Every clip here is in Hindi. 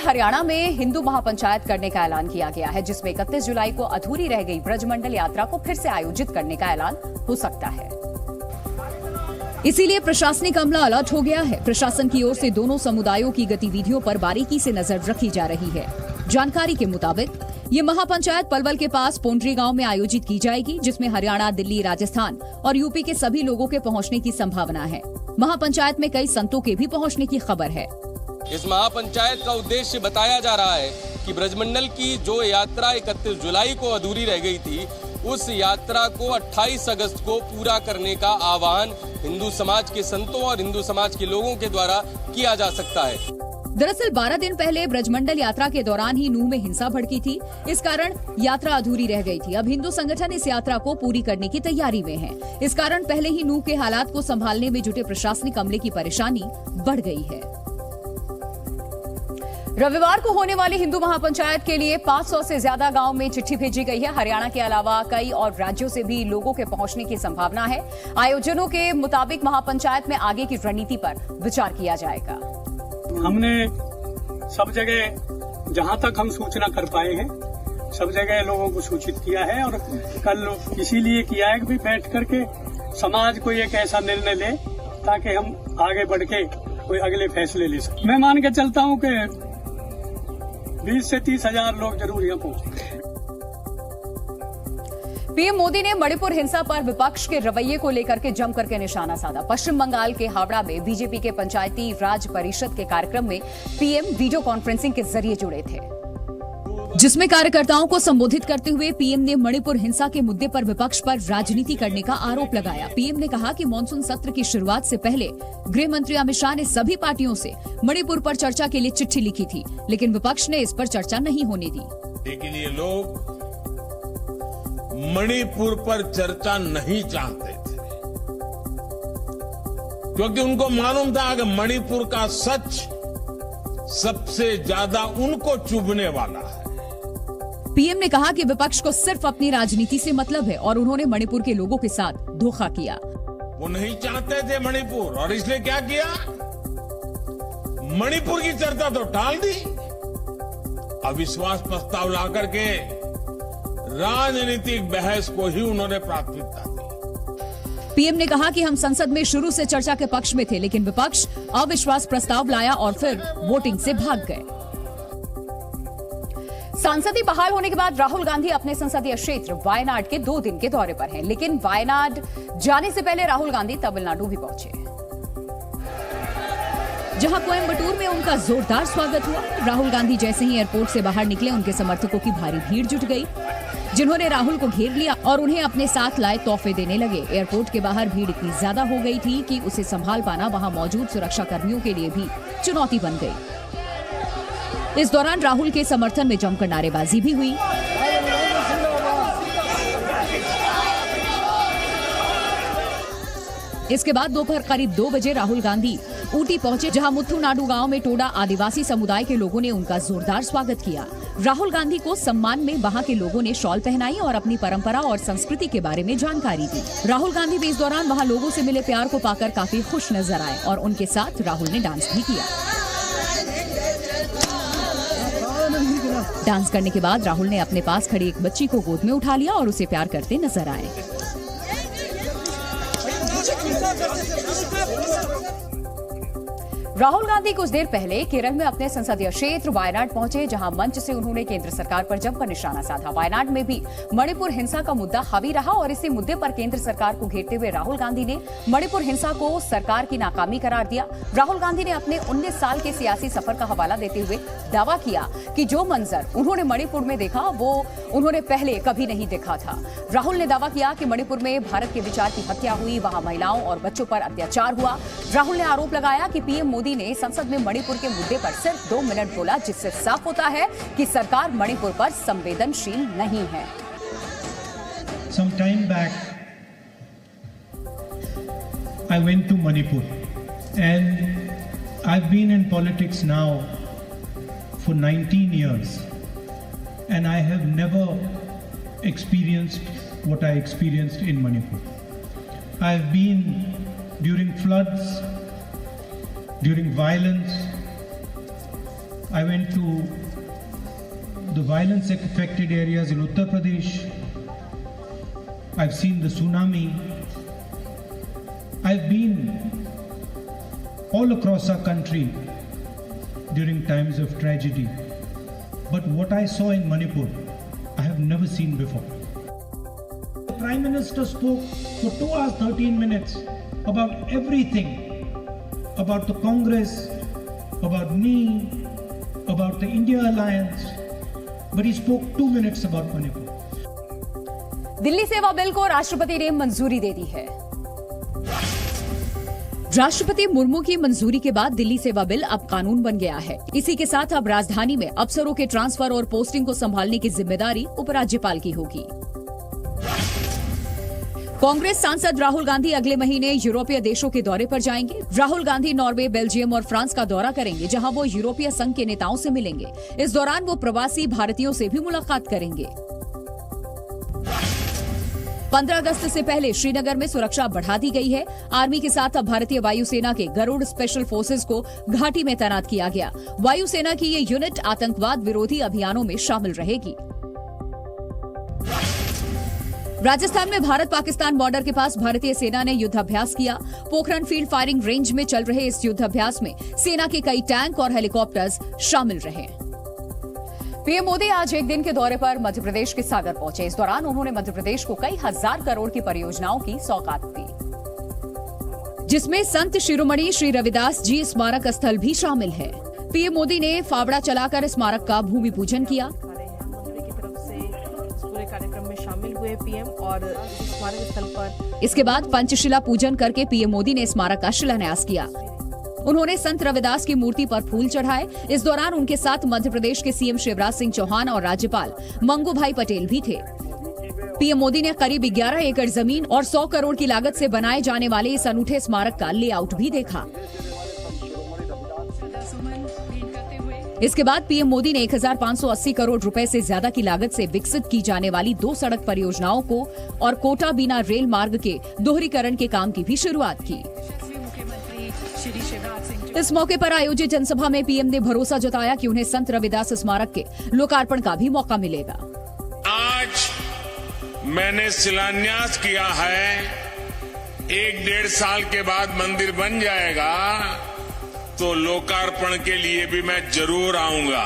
हरियाणा में हिंदू महापंचायत करने का ऐलान किया गया है, जिसमें 31 जुलाई को अधूरी रह गई ब्रजमंडल यात्रा को फिर से आयोजित करने का ऐलान हो सकता है। इसीलिए प्रशासनिक अमला अलर्ट हो गया है। प्रशासन की ओर से दोनों समुदायों की गतिविधियों पर बारीकी से नजर रखी जा रही है। जानकारी के मुताबिक ये महापंचायत पलवल के पास पोंड्री गांव में आयोजित की जाएगी, जिसमें हरियाणा, दिल्ली, राजस्थान और यूपी के सभी लोगों के पहुंचने की संभावना है। महापंचायत में कई संतों के भी पहुंचने की खबर है। इस महापंचायत का उद्देश्य बताया जा रहा है कि ब्रजमंडल की जो यात्रा 31 जुलाई को अधूरी रह गई थी, उस यात्रा को 28 अगस्त को पूरा करने का आह्वान हिंदू समाज के संतों और हिंदू समाज के लोगों के द्वारा किया जा सकता है। दरअसल 12 दिन पहले ब्रजमंडल यात्रा के दौरान ही नूह में हिंसा भड़की थी। इस कारण यात्रा अधूरी रह गई थी। अब हिंदू संगठन इस यात्रा को पूरी करने की तैयारी में है। इस कारण पहले ही नूह के हालात को संभालने में जुटे प्रशासनिक अमले की परेशानी बढ़ गई है। रविवार को होने वाली हिंदू महापंचायत के लिए 500 से ज्यादा गांव में चिट्ठी भेजी गई है। हरियाणा के अलावा कई और राज्यों से भी लोगों के पहुंचने की संभावना है। आयोजनों के मुताबिक महापंचायत में आगे की रणनीति पर विचार किया जाएगा। हमने सब जगह जहां तक हम सूचना कर पाए हैं, सब जगह लोगों को सूचित किया है और कल इसीलिए किया है कि भी बैठ करके समाज को एक ऐसा निर्णय ले ताकि हम आगे बढ़ के कोई अगले फैसले ले सकें। मैं मान के चलता हूं कि 20 से 30 हजार लोग जरूर यहाँ पहुंचे। पीएम मोदी ने मणिपुर हिंसा पर विपक्ष के रवैये को लेकर के जमकर के निशाना साधा। पश्चिम बंगाल के हावड़ा में बीजेपी के पंचायती राज परिषद के कार्यक्रम में पीएम वीडियो कॉन्फ्रेंसिंग के जरिए जुड़े थे, जिसमें कार्यकर्ताओं को संबोधित करते हुए पीएम ने मणिपुर हिंसा के मुद्दे पर विपक्ष पर राजनीति करने का आरोप लगाया। पीएम ने कहा कि मानसून सत्र की शुरुआत से पहले गृह मंत्री अमित शाह ने सभी पार्टियों से मणिपुर पर चर्चा के लिए चिट्ठी लिखी थी, लेकिन विपक्ष ने इस पर चर्चा नहीं होने दी। लेकिन ये लोग मणिपुर पर चर्चा नहीं चाहते थे, क्योंकि उनको मालूम था कि मणिपुर का सच सबसे ज्यादा उनको चुभने वाला है। पीएम ने कहा कि विपक्ष को सिर्फ अपनी राजनीति से मतलब है और उन्होंने मणिपुर के लोगों के साथ धोखा किया। वो नहीं चाहते थे मणिपुर, और इसलिए क्या किया, मणिपुर की चर्चा तो टाल दी। अविश्वास प्रस्ताव ला करके राजनीतिक बहस को ही उन्होंने प्राथमिकता दी। पीएम ने कहा कि हम संसद में शुरू से चर्चा के पक्ष में थे, लेकिन विपक्ष अविश्वास प्रस्ताव लाया और फिर वोटिंग से भाग गए। सांसद बहाल होने के बाद राहुल गांधी अपने संसदीय क्षेत्र वायनाड के 2 दिन के दौरे पर हैं, लेकिन वायनाड जाने से पहले राहुल गांधी तमिलनाडु भी पहुंचे, जहां कोयम्बटूर में उनका जोरदार स्वागत हुआ। राहुल गांधी जैसे ही एयरपोर्ट से बाहर निकले, उनके समर्थकों की भारी भीड़ जुट गई, जिन्होंने राहुल को घेर लिया और उन्हें अपने साथ लाए तोहफे देने लगे। एयरपोर्ट के बाहर भीड़ इतनी ज्यादा हो गई थी कि उसे संभाल पाना वहां मौजूद सुरक्षा कर्मियों के लिए भी चुनौती बन गई। इस दौरान राहुल के समर्थन में जमकर नारेबाजी भी हुई। इसके बाद दोपहर करीब 2 बजे राहुल गांधी ऊटी पहुंचे, जहां मुथुनाडु गांव में टोडा आदिवासी समुदाय के लोगों ने उनका जोरदार स्वागत किया। राहुल गांधी को सम्मान में वहां के लोगों ने शॉल पहनाई और अपनी परंपरा और संस्कृति के बारे में जानकारी दी। राहुल गांधी भी इस दौरान वहां लोगों से मिले प्यार को पाकर काफी खुश नजर आए और उनके साथ राहुल ने डांस भी किया। डांस करने के बाद राहुल ने अपने पास खड़ी एक बच्ची को गोद में उठा लिया और उसे प्यार करते नजर आए। राहुल गांधी कुछ देर पहले केरल में अपने संसदीय क्षेत्र वायनाड पहुंचे, जहां मंच से उन्होंने केंद्र सरकार पर जमकर निशाना साधा। वायनाड में भी मणिपुर हिंसा का मुद्दा हावी रहा और इसी मुद्दे पर केंद्र सरकार को घेरते हुए राहुल गांधी ने मणिपुर हिंसा को सरकार की नाकामी करार दिया। राहुल गांधी ने अपने 19 साल के सियासी सफर का हवाला देते हुए दावा किया कि जो मंजर उन्होंने मणिपुर में देखा वो उन्होंने पहले कभी नहीं देखा था। राहुल ने दावा किया कि मणिपुर में भारत के विचार की हत्या हुई, वहां महिलाओं और बच्चों पर अत्याचार हुआ। राहुल ने आरोप लगाया कि पीएम मोदी ने संसद में मणिपुर के मुद्दे पर सिर्फ 2 मिनट बोला, जिससे साफ होता है कि सरकार मणिपुर पर संवेदनशील नहीं है। Some time back, I went to Manipur, and I've been in politics now for 19 years, and I have never experienced what I experienced in Manipur. I've been during floods, during violence. I went to the violence affected areas in Uttar Pradesh. I've seen the tsunami. I've been all across our country during times of tragedy. But what I saw in Manipur, I have never seen before. The Prime Minister spoke for 2 hours 13 minutes about everything, about the Congress, about me, about the India Alliance, but he spoke 2 minutes about Manipur. Delhi सेवा बिल को राष्ट्रपति ने मंजूरी दे दी है। राष्ट्रपति मुर्मू की मंजूरी के बाद दिल्ली सेवा बिल अब कानून बन गया है। इसी के साथ अब राजधानी में अफसरों के ट्रांसफर और पोस्टिंग को संभालने की जिम्मेदारी उपराज्यपाल की होगी। कांग्रेस सांसद राहुल गांधी अगले महीने यूरोपीय देशों के दौरे पर जाएंगे। राहुल गांधी नॉर्वे, बेल्जियम और फ्रांस का दौरा करेंगे, जहां वो यूरोपीय संघ के नेताओं से मिलेंगे। इस दौरान वो प्रवासी भारतीयों से भी मुलाकात करेंगे। 15 अगस्त से पहले श्रीनगर में सुरक्षा बढ़ा दी गई है। आर्मी के साथ अब भारतीय वायुसेना के गरुड़ स्पेशल फोर्सेज को घाटी में तैनात किया गया। वायुसेना की ये यूनिट आतंकवाद विरोधी अभियानों में शामिल रहेगी। राजस्थान में भारत पाकिस्तान बॉर्डर के पास भारतीय सेना ने युद्धाभ्यास किया। पोखरण फील्ड फायरिंग रेंज में चल रहे इस युद्धाभ्यास में सेना के कई टैंक और हेलीकॉप्टर्स शामिल रहे। पीएम मोदी आज एक दिन के दौरे पर मध्य प्रदेश के सागर पहुंचे। इस दौरान उन्होंने मध्य प्रदेश को कई हजार करोड़ की परियोजनाओं की सौगात दी, जिसमें संत शिरोमणि श्री रविदास जी स्मारक स्थल भी शामिल है। पीएम मोदी ने फावड़ा चलाकर स्मारक का भूमि पूजन किया। कार्यक्रम में शामिल हुए पीएम और स्मारक स्थल पर इसके बाद पंचशिला पूजन करके पीएम मोदी ने स्मारक का शिलान्यास किया। उन्होंने संत रविदास की मूर्ति पर फूल चढ़ाए। इस दौरान उनके साथ मध्य प्रदेश के सीएम शिवराज सिंह चौहान और राज्यपाल मंगू भाई पटेल भी थे। पीएम मोदी ने करीब 11 एकड़ जमीन और 100 करोड़ की लागत से बनाए जाने वाले इस अनूठे स्मारक का लेआउट भी देखा। इसके बाद पीएम मोदी ने 1580 करोड़ रुपए से ज्यादा की लागत से विकसित की जाने वाली 2 सड़क परियोजनाओं को और कोटा बीना रेल मार्ग के दोहरीकरण के काम की भी शुरुआत की। इस मौके पर आयोजित जनसभा में पीएम ने भरोसा जताया कि उन्हें संत रविदास स्मारक के लोकार्पण का भी मौका मिलेगा। आज मैंने शिलान्यास किया है, 1-1.5 साल के बाद मंदिर बन जाएगा तो लोकार्पण के लिए भी मैं जरूर आऊंगा।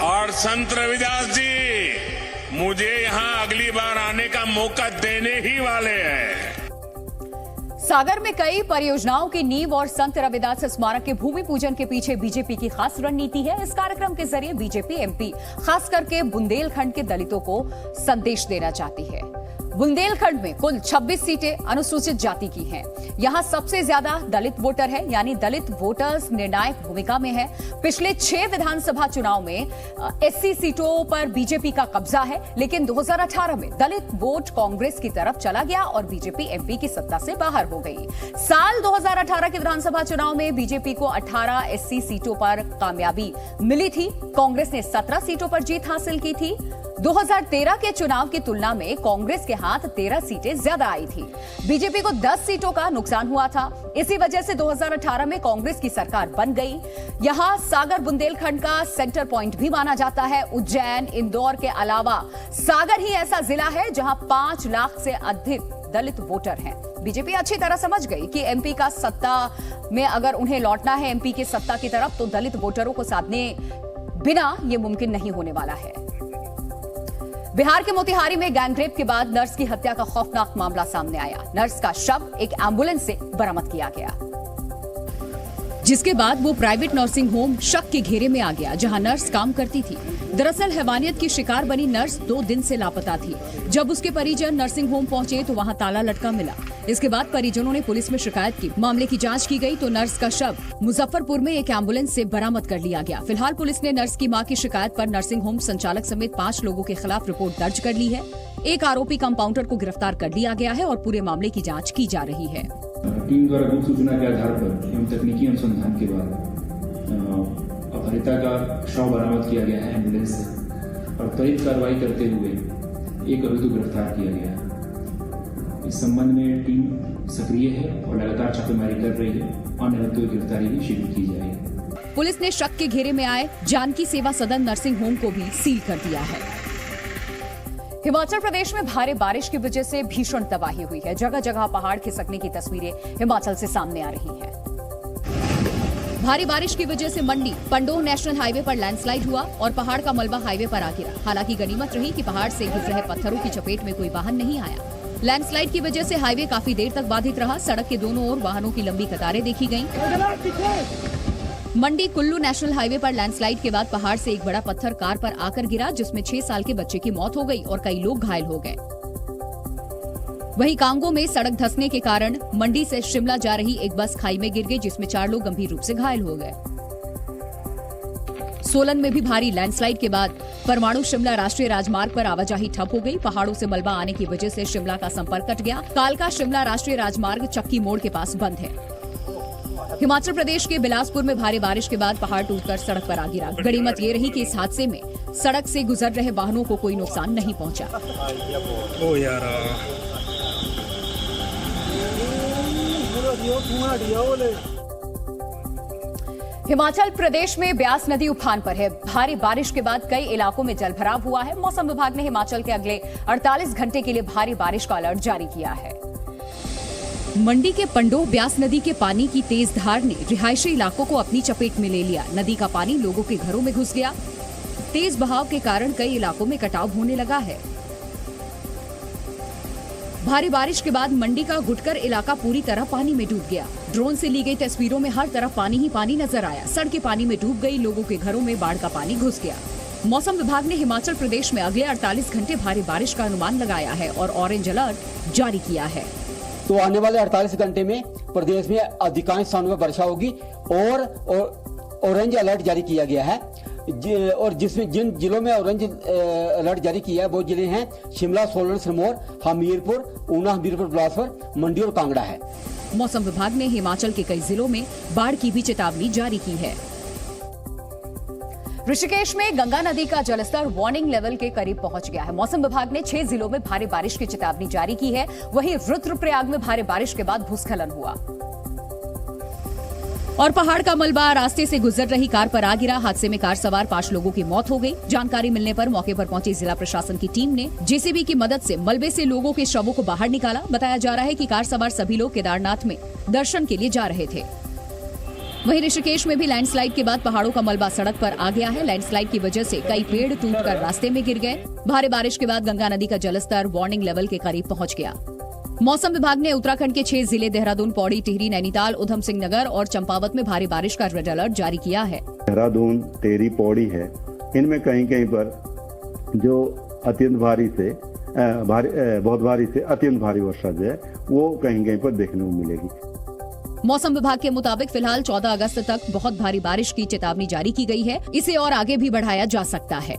और संत रविदास जी मुझे यहां अगली बार आने का मौका देने ही वाले हैं। सागर में कई परियोजनाओं की नींव और संत रविदास स्मारक के भूमि पूजन के पीछे बीजेपी की खास रणनीति है। इस कार्यक्रम के जरिए बीजेपी एमपी खास करके बुंदेलखंड के दलितों को संदेश देना चाहती है। बुंदेलखंड में कुल 26 सीटें अनुसूचित जाति की हैं। यहां सबसे ज्यादा दलित वोटर है, यानी दलित वोटर्स निर्णायक भूमिका में है। पिछले 6 विधानसभा चुनाव में एससी सीटों पर बीजेपी का कब्जा है, लेकिन 2018 में दलित वोट कांग्रेस की तरफ चला गया और बीजेपी एमपी की सत्ता से बाहर हो गई। साल 2018 के विधानसभा चुनाव में बीजेपी को 18 एससी सीटों पर कामयाबी मिली थी। कांग्रेस ने 17 सीटों पर जीत हासिल की थी। 2013 के चुनाव की तुलना में कांग्रेस के हाथ 13 सीटें ज्यादा आई थी। बीजेपी को 10 सीटों का नुकसान हुआ था। इसी वजह से 2018 में कांग्रेस की सरकार बन गई। यहां सागर बुंदेलखंड का सेंटर पॉइंट भी माना जाता है। उज्जैन, इंदौर के अलावा सागर ही ऐसा जिला है जहां 5 लाख से अधिक दलित वोटर हैं। बीजेपी अच्छी तरह समझ गई कि एमपी का सत्ता में अगर उन्हें लौटना है एमपी की सत्ता की तरफ, तो दलित वोटरों को साधने बिना यह मुमकिन नहीं होने वाला है। बिहार के मोतिहारी में गैंगरेप के बाद नर्स की हत्या का खौफनाक मामला सामने आया। नर्स का शव एक एम्बुलेंस से बरामद किया गया, जिसके बाद वो प्राइवेट नर्सिंग होम शक के घेरे में आ गया, जहां नर्स काम करती थी। दरअसल हैवानियत की शिकार बनी नर्स 2 दिन से लापता थी। जब उसके परिजन नर्सिंग होम पहुंचे तो वहां ताला लटका मिला। इसके बाद परिजनों ने पुलिस में शिकायत की। मामले की जांच की गई तो नर्स का शव मुजफ्फरपुर में एक एम्बुलेंस से बरामद कर लिया गया। फिलहाल पुलिस ने नर्स की मां की शिकायत पर नर्सिंग होम संचालक समेत 5 लोगों के खिलाफ रिपोर्ट दर्ज कर ली है। एक आरोपी कंपाउंडर को गिरफ्तार कर लिया गया है और पूरे मामले की जाँच की जा रही है। टीम द्वारा गुप्त सूचना के आधार पर एवं तकनीकी अनुसंधान के बाद अपहृता का शव बरामद किया गया है एम्बुलेंस से और त्वरित कार्रवाई करते हुए एक आरोपी को गिरफ्तार किया गया है। इस संबंध में टीम सक्रिय है और लगातार छापेमारी कर रही है। अन्य आरोपियों की गिरफ्तारी भी शीघ्र की जाएगी। पुलिस ने शक के घेरे में आए जानकी सेवा सदन नर्सिंग होम को भी सील कर दिया है। हिमाचल प्रदेश में भारी बारिश की वजह से भीषण तबाही हुई है। जगह जगह पहाड़ खिसकने की तस्वीरें हिमाचल से सामने आ रही हैं। भारी बारिश की वजह से मंडी पंडोह नेशनल हाईवे पर लैंडस्लाइड हुआ और पहाड़ का मलबा हाईवे पर आ गिरा। हालांकि गनीमत रही कि पहाड़ से गिर रहे पत्थरों की चपेट में कोई वाहन नहीं आया। लैंडस्लाइड की वजह से हाईवे काफी देर तक बाधित रहा। सड़क के दोनों ओर वाहनों की लंबी कतारें देखी गईं। मंडी कुल्लू नेशनल हाईवे पर लैंडस्लाइड के बाद पहाड़ से एक बड़ा पत्थर कार पर आकर गिरा, जिसमें 6 साल के बच्चे की मौत हो गई और कई लोग घायल हो गए। वहीं कांगो में सड़क धंसने के कारण मंडी से शिमला जा रही एक बस खाई में गिर गई, जिसमें 4 लोग गंभीर रूप से घायल हो गए। सोलन में भी भारी लैंडस्लाइड के बाद परमाणु शिमला राष्ट्रीय राजमार्ग पर आवाजाही ठप हो गई। पहाड़ों से मलबा आने की वजह से शिमला का संपर्क कट गया। कालका शिमला राष्ट्रीय राजमार्ग चक्की मोड़ के पास बंद है। हिमाचल प्रदेश के बिलासपुर में भारी बारिश के बाद पहाड़ टूटकर सड़क पर आ गिरा। गनीमत ये रही कि इस हादसे में सड़क से गुजर रहे वाहनों को कोई नुकसान नहीं पहुंचा। हिमाचल प्रदेश में ब्यास नदी उफान पर है। भारी बारिश के बाद कई इलाकों में जलभराव हुआ है। मौसम विभाग ने हिमाचल के अगले 48 घंटे के लिए भारी बारिश का अलर्ट जारी किया है। मंडी के पंडोह ब्यास नदी के पानी की तेज धार ने रिहायशी इलाकों को अपनी चपेट में ले लिया। नदी का पानी लोगों के घरों में घुस गया। तेज बहाव के कारण कई इलाकों में कटाव होने लगा है। भारी बारिश के बाद मंडी का गुटकर इलाका पूरी तरह पानी में डूब गया। ड्रोन से ली गई तस्वीरों में हर तरफ पानी ही पानी नजर आया। सड़कें पानी में डूब गई। लोगों के घरों में बाढ़ का पानी घुस गया। मौसम विभाग ने हिमाचल प्रदेश में अगले 48 घंटे भारी बारिश का अनुमान लगाया है और ऑरेंज अलर्ट जारी किया है। तो आने वाले 48 घंटे में प्रदेश में अधिकांश स्थानों में वर्षा होगी और ऑरेंज अलर्ट जारी किया गया है। और जिसमें जिन जिलों में ऑरेंज अलर्ट जारी किया है वो जिले हैं शिमला, सोलन, सिरमौर, हमीरपुर, ऊना, हमीरपुर, बिलासपुर, मंडी और कांगड़ा है। मौसम विभाग ने हिमाचल के कई जिलों में बाढ़ की भी चेतावनी जारी की है। ऋषिकेश में गंगा नदी का जलस्तर वार्निंग लेवल के करीब पहुंच गया है। मौसम विभाग ने 6 जिलों में भारी बारिश की चेतावनी जारी की है। वहीं रुद्रप्रयाग में भारी बारिश के बाद भूस्खलन हुआ और पहाड़ का मलबा रास्ते से गुजर रही कार पर आ गिरा। हादसे में कार सवार 5 लोगों की मौत हो गई। जानकारी मिलने पर मौके पर पहुंची जिला प्रशासन की टीम ने जेसीबी की मदद से मलबे से लोगों के शवों को बाहर निकाला। बताया जा रहा है कि कार सवार सभी लोग केदारनाथ में दर्शन के लिए जा रहे थे। वहीं ऋषिकेश में भी लैंडस्लाइड के बाद पहाड़ों का मलबा सड़क पर आ गया है। लैंडस्लाइड की वजह से कई पेड़ टूटकर रास्ते में गिर गए। भारी बारिश के बाद गंगा नदी का जलस्तर वार्निंग लेवल के करीब पहुंच गया। मौसम विभाग ने उत्तराखंड के 6 जिले देहरादून, पौड़ी, टिहरी, नैनीताल, उधम सिंह नगर और चंपावत में भारी बारिश का रेड अलर्ट जारी किया है। देहरादून, टिहरी, पौड़ी है, इनमें कहीं कहीं पर जो अत्यंत भारी से बहुत भारी से अत्यंत भारी वर्षा जो है वो कहीं कहीं पर देखने को मिलेगी। मौसम विभाग के मुताबिक फिलहाल 14 अगस्त तक बहुत भारी बारिश की चेतावनी जारी की गई है। इसे और आगे भी बढ़ाया जा सकता है।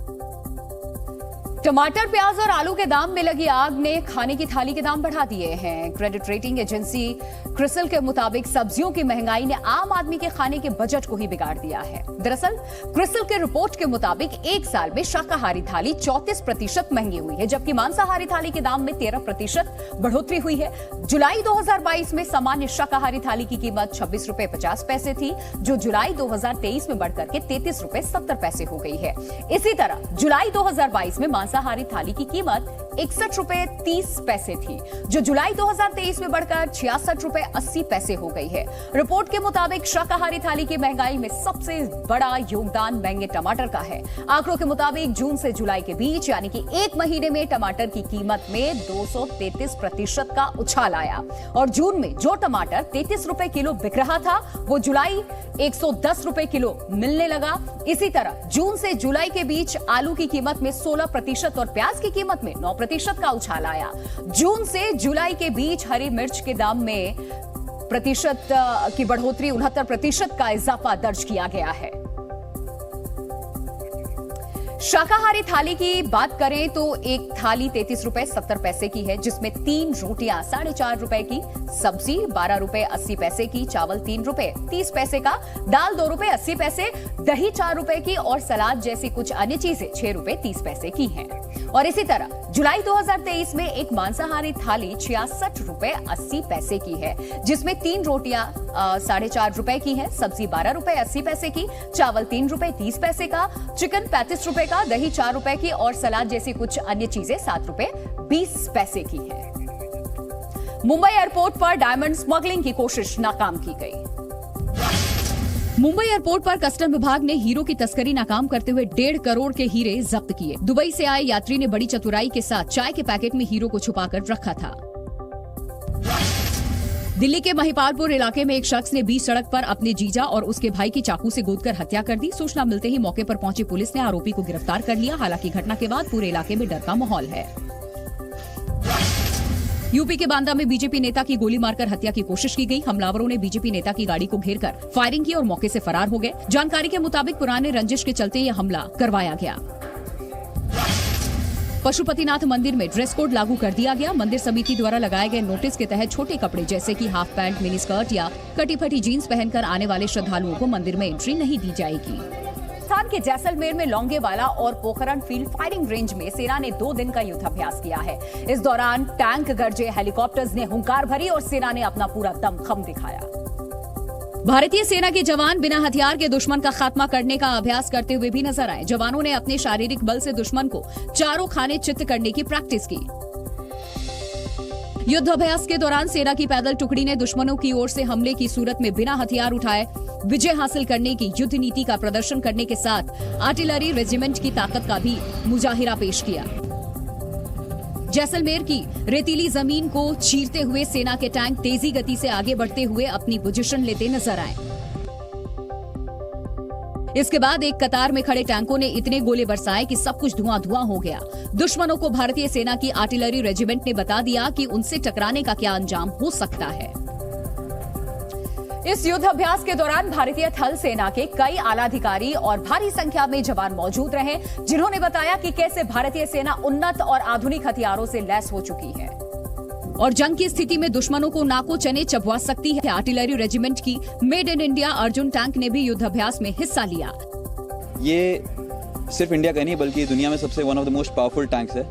टमाटर, प्याज और आलू के दाम में लगी आग ने खाने की थाली के दाम बढ़ा दिए हैं। क्रेडिट रेटिंग एजेंसी क्रिसिल के मुताबिक सब्जियों की महंगाई ने आम आदमी के खाने के बजट को ही बिगाड़ दिया है। दरअसल क्रिसिल के रिपोर्ट के मुताबिक एक साल में शाकाहारी थाली 34% महंगी हुई है, जबकि मांसाहारी थाली के दाम में 13% बढ़ोतरी हुई है। जुलाई 2022 में सामान्य शाकाहारी थाली की कीमत 26 रुपए 50 पैसे थी, जो जुलाई 2023 में बढ़कर के 33 रुपए 70 पैसे हो गई है। इसी तरह जुलाई 2022 में मांसाहारी थाली की कीमत 61 रुपए 30 पैसे थी, जो जुलाई 2023 में बढ़कर 66 रुपए 80 पैसे हो गई है। रिपोर्ट के मुताबिक शाकाहारी थाली की महंगाई में सबसे बड़ा योगदान महंगे टमाटर का है। आंकड़ों के मुताबिक जून से जुलाई के बीच यानी कि 1 महीने में टमाटर की कीमत में 233% का उछाल आया और जून में जो टमाटर 33 रुपए किलो बिक रहा था वो जुलाई 110 रुपए किलो मिलने लगा। इसी तरह जून से जुलाई के बीच आलू की कीमत में 16% और प्याज की कीमत में 9% का उछाल आया। जून से जुलाई के बीच हरी मिर्च के दाम में प्रतिशत की बढ़ोतरी 69% का इजाफा दर्ज किया गया है। शाकाहारी थाली की बात करें तो एक थाली 33 रुपए 70 पैसे की है, जिसमें 3 रोटियां 4.5 रुपए की, सब्जी 12 रुपए 80 पैसे की, चावल 3 रुपए 30 पैसे का, दाल 2 रुपए 80 पैसे, दही 4 रुपए की और सलाद जैसी कुछ अन्य चीजें 6 रुपए 30 पैसे की हैं। और इसी तरह जुलाई 2023 में एक मांसाहारी थाली 66 रुपए 80 पैसे की है, जिसमें 3 रोटियां 4.5 रुपए की है, सब्जी 12 रुपए 80 पैसे की, चावल 3 रुपए 30 पैसे का, चिकन 35 रुपए का, दही 4 रुपए की और सलाद जैसी कुछ अन्य चीजें 7 रुपए 20 पैसे की है। मुंबई एयरपोर्ट पर डायमंड स्मगलिंग की कोशिश नाकाम की गई। मुंबई एयरपोर्ट पर कस्टम विभाग ने हीरो की तस्करी नाकाम करते हुए 1.5 करोड़ के हीरे जब्त किए। दुबई से आए यात्री ने बड़ी चतुराई के साथ चाय के पैकेट में हीरो को छुपाकर रखा था। दिल्ली के महिपालपुर इलाके में एक शख्स ने बीच सड़क पर अपने जीजा और उसके भाई की चाकू से गोदकर हत्या कर दी। सूचना मिलते ही मौके पर पहुंची पुलिस ने आरोपी को गिरफ्तार कर लिया। हालांकि घटना के बाद पूरे इलाके में डर का माहौल है। यूपी के बांदा में बीजेपी नेता की गोली मारकर हत्या की कोशिश की गई। हमलावरों ने बीजेपी नेता की गाड़ी को घेरकर फायरिंग की और मौके से फरार हो गए। जानकारी के मुताबिक पुराने रंजिश के चलते यह हमला करवाया गया। पशुपतिनाथ मंदिर में ड्रेस कोड लागू कर दिया गया। मंदिर समिति द्वारा लगाए गए नोटिस के तहत छोटे कपड़े जैसे कि हाफ पैंट, मिनी स्कर्ट या कटी फटी जीन्स पहनकर आने वाले श्रद्धालुओं को मंदिर में एंट्री नहीं दी जाएगी। राजस्थान के जैसलमेर में लोंगेवाला और पोखरण फील्ड फायरिंग रेंज में सेना ने 2 दिन का युद्धाभ्यास किया है। इस दौरान टैंक गरजे, हेलीकॉप्टर्स ने हुंकार भरी और सेना ने अपना पूरा दमखम दिखाया। भारतीय सेना के जवान बिना हथियार के दुश्मन का खात्मा करने का अभ्यास करते हुए भी नजर आए। जवानों ने अपने शारीरिक बल से दुश्मन को चारों खाने चित्त करने की प्रैक्टिस की। युद्धाभ्यास के दौरान सेना की पैदल टुकड़ी ने दुश्मनों की ओर से हमले की सूरत में बिना हथियार उठाए विजय हासिल करने की युद्ध नीति का प्रदर्शन करने के साथ आर्टिलरी रेजिमेंट की ताकत का भी मुजाहिरा पेश किया। जैसलमेर की रेतीली जमीन को चीरते हुए सेना के टैंक तेजी गति से आगे बढ़ते हुए अपनी पोजीशन लेते नजर आए। इसके बाद एक कतार में खड़े टैंकों ने इतने गोले बरसाए कि सब कुछ धुआं धुआं हो गया। दुश्मनों को भारतीय सेना की आर्टिलरी रेजिमेंट ने बता दिया कि उनसे टकराने का क्या अंजाम हो सकता है। इस युद्धाभ्यास के दौरान भारतीय थल सेना के कई आला अधिकारी और भारी संख्या में जवान मौजूद रहे, जिन्होंने बताया कि कैसे भारतीय सेना उन्नत और आधुनिक हथियारों से लैस हो चुकी है और जंग की स्थिति में दुश्मनों को नाको चने चबवा सकती है। आर्टिलरी रेजिमेंट की made in India Arjun tank ने भी युद्धाभ्यास में हिस्सा लिया। ये सिर्फ इंडिया का नहीं बल्कि दुनिया में सबसे one of the most powerful tanks है,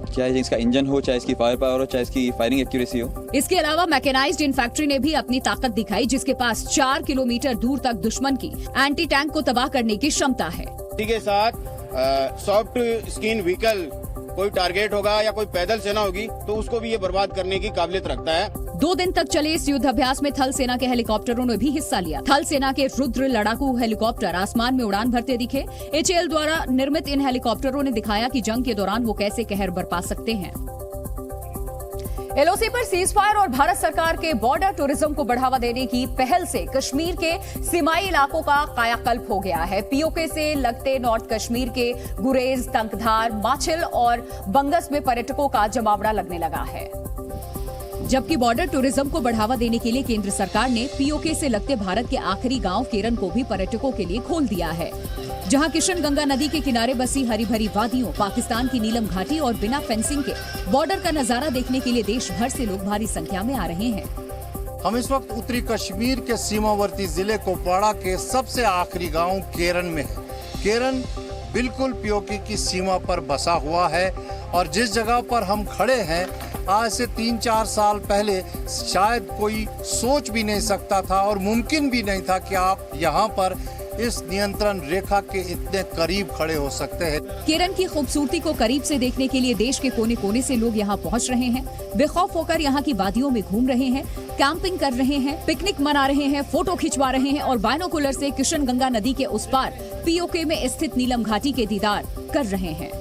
चाहे इसका इंजन हो, चाहे इसकी फायर पावर हो, चाहे इसकी फायरिंग एक्यूरेसी हो। इसके अलावा मैकेनाइज्ड इन्फैक्ट्री ने भी अपनी ताकत दिखाई, जिसके पास 4 किलोमीटर दूर तक दुश्मन की एंटी टैंक को तबाह करने की क्षमता है। इसी के साथ सॉफ्ट स्किन व्हीकल कोई टारगेट होगा या कोई पैदल सेना होगी तो उसको भी ये बर्बाद करने की काबिलियत रखता है। 2 दिन तक चले इस युद्धाभ्यास में थल सेना के हेलीकॉप्टरों ने भी हिस्सा लिया। थल सेना के रुद्र लड़ाकू हेलीकॉप्टर आसमान में उड़ान भरते दिखे। HAL द्वारा निर्मित इन हेलीकॉप्टरों ने दिखाया कि जंग के दौरान वो कैसे कहर बरपा सकते हैं। LOC पर सीज फायर और भारत सरकार के बॉर्डर टूरिज्म को बढ़ावा देने की पहल से कश्मीर के सीमाई इलाकों का कायाकल्प हो गया है। POK से लगते नॉर्थ कश्मीर के गुरेज, तंकधार, माछिल और बंगस में पर्यटकों का जमावड़ा लगने लगा है। जबकि बॉर्डर टूरिज्म को बढ़ावा देने के लिए केंद्र सरकार ने POK से लगते भारत के आखिरी गांव केरन को भी पर्यटकों के लिए खोल दिया है, जहां किशन गंगा नदी के किनारे बसी हरी भरी वादियों, पाकिस्तान की नीलम घाटी और बिना फेंसिंग के बॉर्डर का नजारा देखने के लिए देश भर से लोग भारी संख्या में आ रहे हैं। हम इस वक्त उत्तरी कश्मीर के सीमावर्ती जिले कुपवाड़ा के सबसे आखिरी गांव केरन में है। केरन बिल्कुल POK की सीमा पर बसा हुआ है और जिस जगह पर हम खड़े हैं आज से 3-4 साल पहले शायद कोई सोच भी नहीं सकता था और मुमकिन भी नहीं था कि आप यहाँ पर इस नियंत्रण रेखा के इतने करीब खड़े हो सकते हैं। केरन की खूबसूरती को करीब से देखने के लिए देश के कोने कोने से लोग यहाँ पहुँच रहे हैं। बेखौफ होकर यहाँ की वादियों में घूम रहे हैं, कैंपिंग कर रहे हैं, पिकनिक मना रहे हैं, फोटो खिंचवा रहे हैं और बाइनोकुलर से किशन गंगा नदी के उस पार POK में स्थित नीलम घाटी के दीदार कर रहे हैं।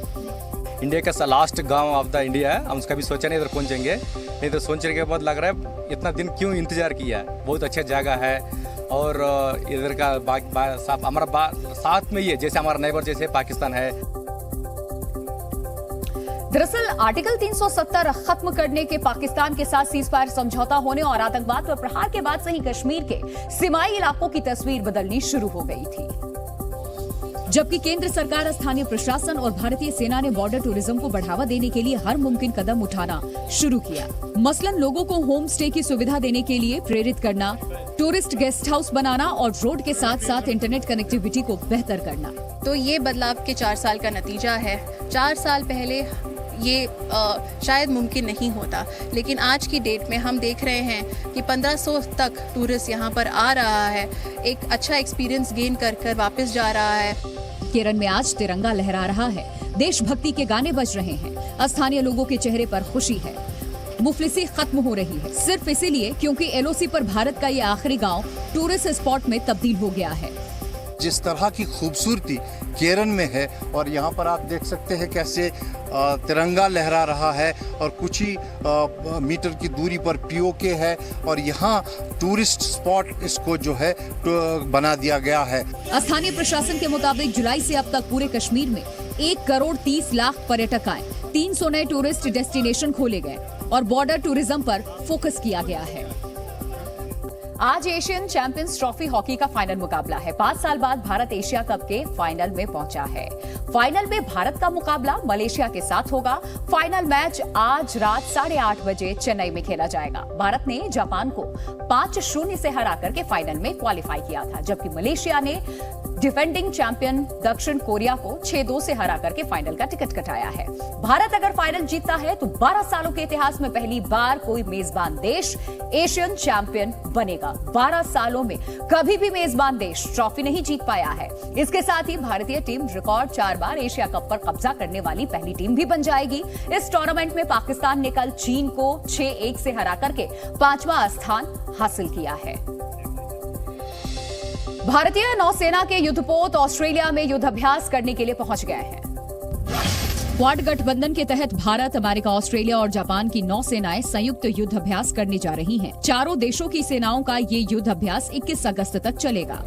इंडिया का लास्ट गांव ऑफ द इंडिया है। हम उसका भी सोचा नहीं इधर पहुंचेंगे, नहीं तो सोचने के बाद लग रहा है इतना दिन क्यों इंतजार किया है। बहुत अच्छा जगह है और इधर का हमारा साथ में ही है, जैसे हमारा नेबर जैसे पाकिस्तान है। दरअसल आर्टिकल 370 खत्म करने के पाकिस्तान के साथ सीज फायर समझौता होने और आतंकवाद पर प्रहार के बाद से ही कश्मीर के सीमाई इलाकों की तस्वीर बदलनी शुरू हो गई थी। जबकि केंद्र सरकार, स्थानीय प्रशासन और भारतीय सेना ने बॉर्डर टूरिज्म को बढ़ावा देने के लिए हर मुमकिन कदम उठाना शुरू किया। मसलन लोगों को होम स्टे की सुविधा देने के लिए प्रेरित करना, टूरिस्ट गेस्ट हाउस बनाना और रोड के साथ साथ इंटरनेट कनेक्टिविटी को बेहतर करना। तो ये बदलाव के 4 साल का नतीजा है। 4 साल पहले ये शायद मुमकिन नहीं होता, लेकिन आज की डेट में हम देख रहे हैं कि 1500 तक टूरिस्ट यहाँ पर आ रहा है, एक अच्छा एक्सपीरियंस गेन कर वापस जा रहा है। केरल में आज तिरंगा लहरा रहा है, देशभक्ति के गाने बज रहे हैं, स्थानीय लोगों के चेहरे पर खुशी है, मुफलिसी खत्म हो रही है, सिर्फ इसीलिए क्योंकि एलओसी पर भारत का ये आखिरी गांव टूरिस्ट स्पॉट में तब्दील हो गया है। जिस तरह की खूबसूरती केरन में है, और यहाँ पर आप देख सकते हैं कैसे तिरंगा लहरा रहा है और कुछ ही मीटर की दूरी पर पीओके है, और यहाँ टूरिस्ट स्पॉट इसको जो है बना दिया गया है। स्थानीय प्रशासन के मुताबिक जुलाई से अब तक पूरे कश्मीर में 1 करोड़ 30 लाख पर्यटक आए, 300 नए टूरिस्ट डेस्टिनेशन खोले गए और बॉर्डर टूरिज्म पर फोकस किया गया है। आज एशियन चैंपियंस ट्रॉफी हॉकी का फाइनल मुकाबला है। 5 साल बाद भारत एशिया कप के फाइनल में पहुंचा है। फाइनल में भारत का मुकाबला मलेशिया के साथ होगा। फाइनल मैच आज रात 8:30 बजे चेन्नई में खेला जाएगा। भारत ने जापान को 5-0 से हरा करके फाइनल में क्वालिफाई किया था, जबकि मलेशिया ने डिफेंडिंग चैंपियन दक्षिण कोरिया को 6-2 से हरा करके फाइनल का टिकट कटाया है। भारत अगर फाइनल जीतता है तो 12 सालों के इतिहास में पहली बार कोई मेजबान देश एशियन चैंपियन बनेगा। 12 सालों में कभी भी मेजबान देश ट्रॉफी नहीं जीत पाया है। इसके साथ ही भारतीय टीम रिकॉर्ड 4 बार एशिया कप पर कब्जा करने वाली पहली टीम भी बन जाएगी। इस टूर्नामेंट में पाकिस्तान ने कल चीन को 6-1 से हरा करके 5वां स्थान हासिल किया है। भारतीय नौसेना के युद्धपोत ऑस्ट्रेलिया में युद्धाभ्यास करने के लिए पहुंच गए हैं। क्वाड गठबंधन के तहत भारत, अमेरिका, ऑस्ट्रेलिया और जापान की नौसेनाएं संयुक्त युद्धाभ्यास करने जा रही हैं। चारों देशों की सेनाओं का ये युद्धाभ्यास 21 अगस्त तक चलेगा।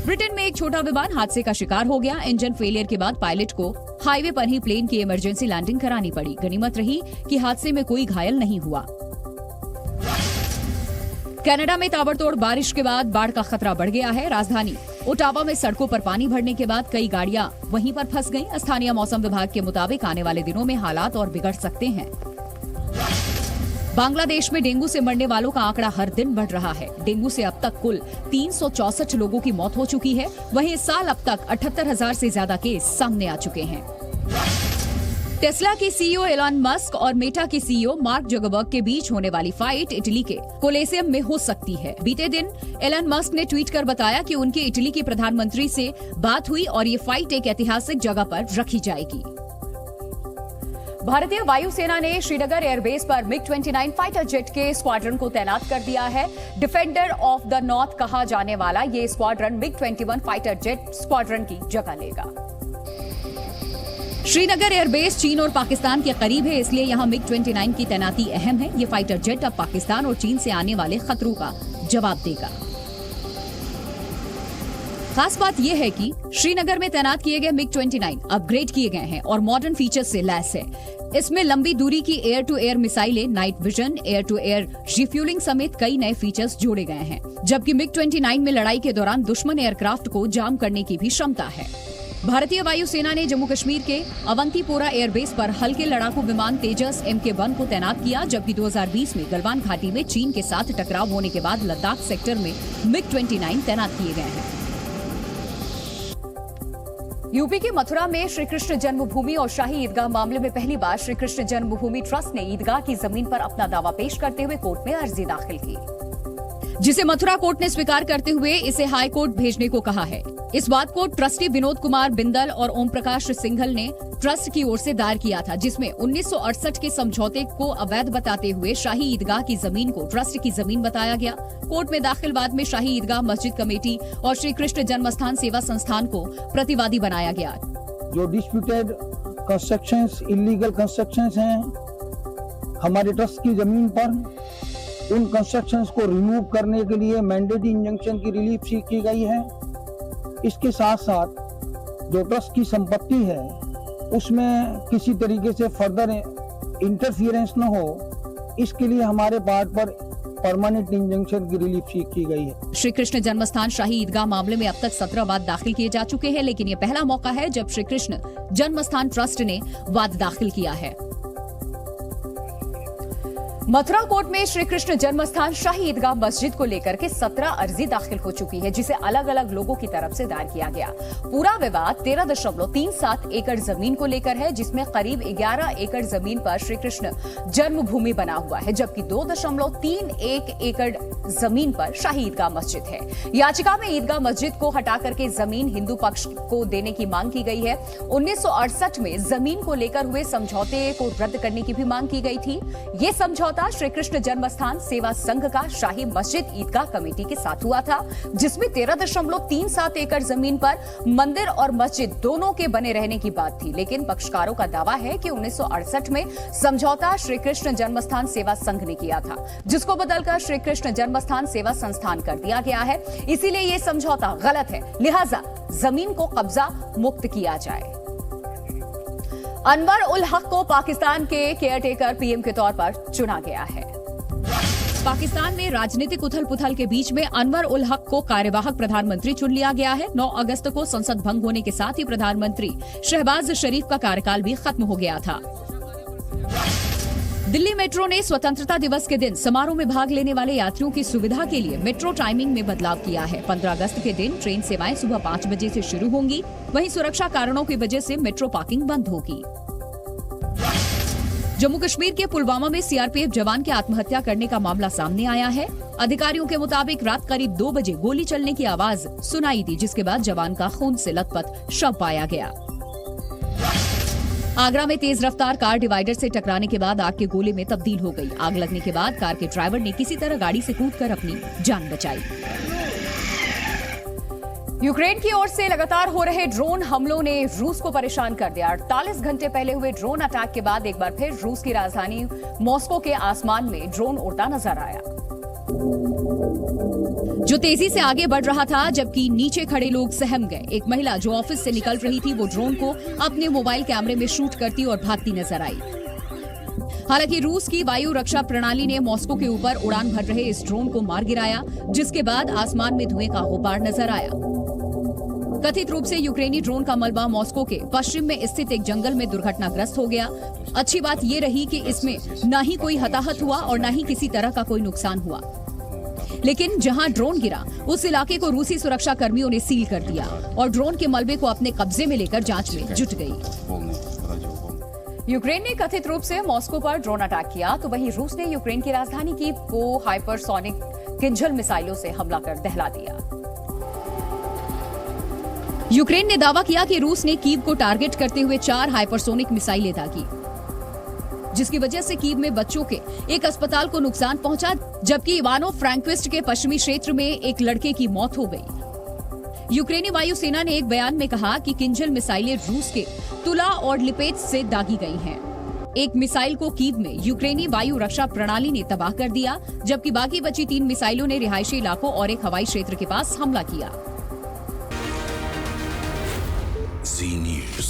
ब्रिटेन में एक छोटा विमान हादसे का शिकार हो गया। इंजन फेलियर के बाद पायलट को हाईवे पर ही प्लेन की इमरजेंसी लैंडिंग करानी पड़ी। गनीमत रही कि हादसे में कोई घायल नहीं हुआ। कनाडा में ताबड़तोड़ बारिश के बाद बाढ़ का खतरा बढ़ गया है। राजधानी ओटावा में सड़कों पर पानी भरने के बाद कई गाड़ियां वहीं पर फंस गईं। स्थानीय मौसम विभाग के मुताबिक आने वाले दिनों में हालात और बिगड़ सकते हैं। बांग्लादेश में डेंगू से मरने वालों का आंकड़ा हर दिन बढ़ रहा है। डेंगू से अब तक कुल 364 लोगों की मौत हो चुकी है। वहीं इस साल अब तक 78,000 से ज्यादा केस सामने आ चुके हैं। टेस्ला के सीईओ एलन मस्क और मेटा के सीईओ मार्क जुकरबर्ग के बीच होने वाली फाइट इटली के कोलोसियम में हो सकती है। बीते दिन एलन मस्क ने ट्वीट कर बताया कि उनकी इटली के प्रधानमंत्री से बात हुई और ये फाइट एक ऐतिहासिक जगह पर रखी जाएगी। भारतीय वायुसेना ने श्रीनगर एयरबेस पर मिग-29 फाइटर जेट के स्क्वाड्रन को तैनात कर दिया है। डिफेंडर ऑफ द नॉर्थ कहा जाने वाला ये स्क्वाड्रन मिग-21 फाइटर जेट स्क्वाड्रन की जगह लेगा। श्रीनगर एयरबेस चीन और पाकिस्तान के करीब है, इसलिए यहां मिग-29 की तैनाती अहम है। ये फाइटर जेट अब पाकिस्तान और चीन से आने वाले खतरों का जवाब देगा। खास बात यह है कि श्रीनगर में तैनात किए गए मिग-29 अपग्रेड किए गए हैं और मॉडर्न फीचर्स से लैस है। इसमें लंबी दूरी की एयर टू एयर मिसाइलें, night vision, air to air refuelling समेत कई नए फीचर्स जोड़े गए हैं। जबकि मिग-29 में लड़ाई के दौरान दुश्मन एयरक्राफ्ट को जाम करने की भी क्षमता है। भारतीय वायुसेना ने जम्मू कश्मीर के अवंतीपोरा एयरबेस पर हल्के लड़ाकू विमान तेजस MK-1 को तैनात किया, जबकि 2020 में गलवान घाटी में चीन के साथ टकराव होने के बाद लद्दाख सेक्टर में मिग-29 तैनात किए गए हैं। यूपी के मथुरा में श्री कृष्ण जन्मभूमि और शाही ईदगाह मामले में पहली बार श्री कृष्ण जन्मभूमि ट्रस्ट ने ईदगाह की जमीन पर अपना दावा पेश करते हुए कोर्ट में अर्जी दाखिल की, जिसे मथुरा कोर्ट ने स्वीकार करते हुए इसे हाई कोर्ट भेजने को कहा है। इस बात को ट्रस्टी विनोद कुमार बिंदल और ओम प्रकाश सिंघल ने ट्रस्ट की ओर से दायर किया था, जिसमें 1968 के समझौते को अवैध बताते हुए शाही ईदगाह की जमीन को ट्रस्ट की जमीन बताया गया। कोर्ट में दाखिल वाद में शाही ईदगाह मस्जिद कमेटी और श्री कृष्ण जन्मस्थान सेवा संस्थान को प्रतिवादी बनाया गया। जो डिस्प्यूटेड कंस्ट्रक्शंस, इलीगल कंस्ट्रक्शंस हैं हमारे ट्रस्ट की जमीन पर, उन कंस्ट्रक्शंस को रिमूव करने के लिए मैंडेटरी इंजंक्शन की रिलीफ सीख की गई है। इसके साथ साथ जो ट्रस्ट की संपत्ति है उसमें किसी तरीके से फर्दर इंटरफियरेंस न हो, इसके लिए हमारे पार्ट पर परमानेंट इंजंक्शन की रिलीफ सीख की गई है। श्री कृष्ण जन्मस्थान शाही ईदगाह मामले में अब तक 17 वाद दाखिल किए जा चुके हैं, लेकिन ये पहला मौका है जब श्री कृष्ण जन्मस्थान ट्रस्ट ने वाद दाखिल किया है। मथुरा कोर्ट में श्री कृष्ण जन्मस्थान शाही ईदगाह मस्जिद को लेकर के 17 अर्जी दाखिल हो चुकी है, जिसे अलग अलग लोगों की तरफ से दायर किया गया। पूरा विवाद 13.37 एकड़ जमीन को लेकर है, जिसमें करीब 11 एकड़ जमीन पर श्री कृष्ण जन्मभूमि बना हुआ है, जबकि 2.31 एकड़ जमीन पर शाही ईदगाह मस्जिद है। याचिका में ईदगाह मस्जिद को हटा करके जमीन हिंदू पक्ष को देने की मांग की गई है। 1968 में जमीन को लेकर हुए समझौते को रद्द करने की भी मांग की गई थी। ये समझौता श्री कृष्ण जन्मस्थान सेवा संघ का शाही मस्जिद ईदगाह कमेटी के साथ हुआ था, जिसमें 13.37 एकड़ जमीन पर मंदिर और मस्जिद दोनों के बने रहने की बात थी। लेकिन पक्षकारों का दावा है कि 1968 में समझौता श्री कृष्ण जन्मस्थान सेवा संघ ने किया था, जिसको बदलकर श्री कृष्ण जन्मस्थान सेवा संस्थान कर दिया गया है। इसीलिए यह समझौता गलत है, लिहाजा जमीन को कब्जा मुक्त किया जाए। अनवर उल हक को पाकिस्तान के केयरटेकर पीएम के तौर पर चुना गया है। पाकिस्तान में राजनीतिक उथल पुथल के बीच में अनवर उल हक को कार्यवाहक प्रधानमंत्री चुन लिया गया है। 9 अगस्त को संसद भंग होने के साथ ही प्रधानमंत्री शहबाज शरीफ का कार्यकाल भी खत्म हो गया था। दिल्ली मेट्रो ने स्वतंत्रता दिवस के दिन समारोह में भाग लेने वाले यात्रियों की सुविधा के लिए मेट्रो टाइमिंग में बदलाव किया है। 15 अगस्त के दिन ट्रेन सेवाएं सुबह 5 बजे से शुरू होंगी, वहीं सुरक्षा कारणों की वजह से मेट्रो पार्किंग बंद होगी। जम्मू कश्मीर के पुलवामा में सीआरपीएफ जवान के आत्महत्या करने का मामला सामने आया है। अधिकारियों के मुताबिक रात करीब 2 बजे गोली चलने की आवाज सुनाई दी, जिसके बाद जवान का खून से लथपथ शव पाया गया। आगरा में तेज रफ्तार कार डिवाइडर से टकराने के बाद आग के गोले में तब्दील हो गई। आग लगने के बाद कार के ड्राइवर ने किसी तरह गाड़ी से कूदकर अपनी जान बचाई। यूक्रेन की ओर से लगातार हो रहे ड्रोन हमलों ने रूस को परेशान कर दिया। 48 घंटे पहले हुए ड्रोन अटैक के बाद एक बार फिर रूस की राजधानी मॉस्को के आसमान में ड्रोन उड़ता नजर आया, जो तेजी से आगे बढ़ रहा था, जबकि नीचे खड़े लोग सहम गए। एक महिला जो ऑफिस से निकल रही थी, वो ड्रोन को अपने मोबाइल कैमरे में शूट करती और भागती नजर आई। हालांकि रूस की वायु रक्षा प्रणाली ने मॉस्को के ऊपर उड़ान भर रहे इस ड्रोन को मार गिराया, जिसके बाद आसमान में धुएं का गुबार नजर आया। कथित रूप से यूक्रेनी ड्रोन का मलबा मॉस्को के पश्चिम में स्थित एक जंगल में दुर्घटनाग्रस्त हो गया। अच्छी बात ये रही कि इसमें न ही कोई हताहत हुआ और न ही किसी तरह का कोई नुकसान हुआ। लेकिन जहां ड्रोन गिरा, उस इलाके को रूसी सुरक्षा कर्मियों ने सील कर दिया और ड्रोन के मलबे को अपने कब्जे में लेकर जांच में जुट गई। यूक्रेन ने कथित रूप से मॉस्को पर ड्रोन अटैक किया, तो वहीं रूस ने यूक्रेन की राजधानी कीव को हाइपरसोनिक किंजल मिसाइलों से हमला कर दहला दिया। यूक्रेन ने दावा किया कि रूस ने कीव को टारगेट करते हुए 4 हाइपरसोनिक मिसाइलें दागी, जिसकी वजह से कीव में बच्चों के एक अस्पताल को नुकसान पहुंचा, जबकि इवानो फ्रैंकोविस्ट के पश्चिमी क्षेत्र में एक लड़के की मौत हो गई। यूक्रेनी वायुसेना ने एक बयान में कहा कि किंजल मिसाइलें रूस के तुला और लिपेट से दागी गई हैं। एक मिसाइल को कीव में यूक्रेनी वायु रक्षा प्रणाली ने तबाह कर दिया, जबकि बाकी बची 3 मिसाइलों ने रिहायशी इलाकों और एक हवाई क्षेत्र के पास हमला किया। Zee News.